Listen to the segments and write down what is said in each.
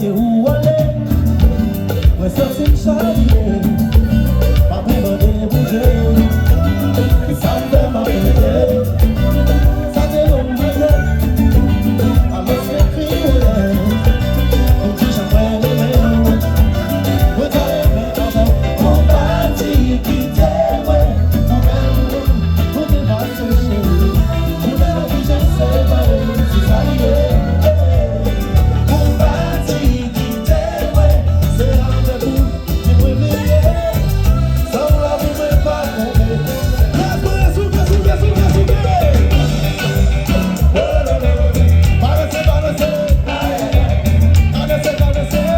côté où aller. Moi, ça c'est une charrière. Pas vraiment débouger. Ça me fait ma péter. Ça t'est l'homme de gueule. Alors c'est criolé. Donc si j'apprends les mains. Vous allez mettre en avant. On partit qui t'aime. Vous t'es pas touché. Vous n'avez pas touché, c'est pas c'est ça y est. On partit qui t'aime. C'est rendez-vous qui me réveille. Sans la vous ne pas tomber. Laisse-moi souffler, souffler, souffler, souffler. Balancer, balancer. Balancer, balancer.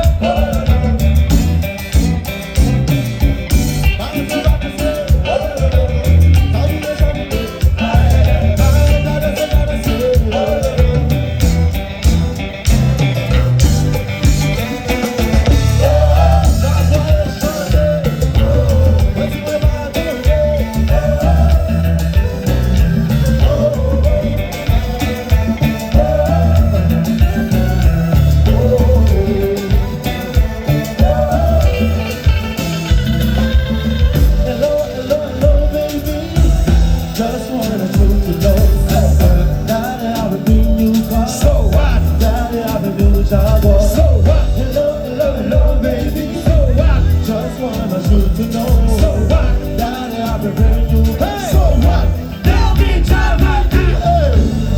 Hello, hello, hello, baby. Just wanted you to know that I've been you car. So what? That I've been you jaguar. So what? Hello, hello, hello, baby. So what? Just wanted you to know. So what? That I've been you car. So what? They'll be driving.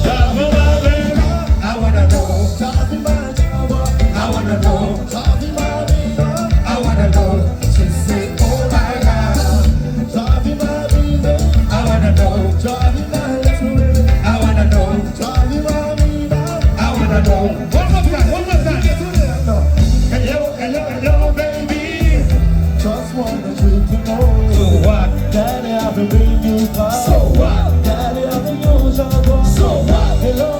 Driving my baby. I wanna know. Driving my jaguar. I wanna know. Driving my baby. I wanna know. She say, oh my God. Driving my baby. I wanna know. Driving my little baby. I wanna know. Driving my baby. I wanna know. One more time, one more time. Hello, hello, hello, baby. Just wanted you to know. So what? Daddy, I've been bringing you far. So what? Daddy, I've been your jaguar. So what? Hello,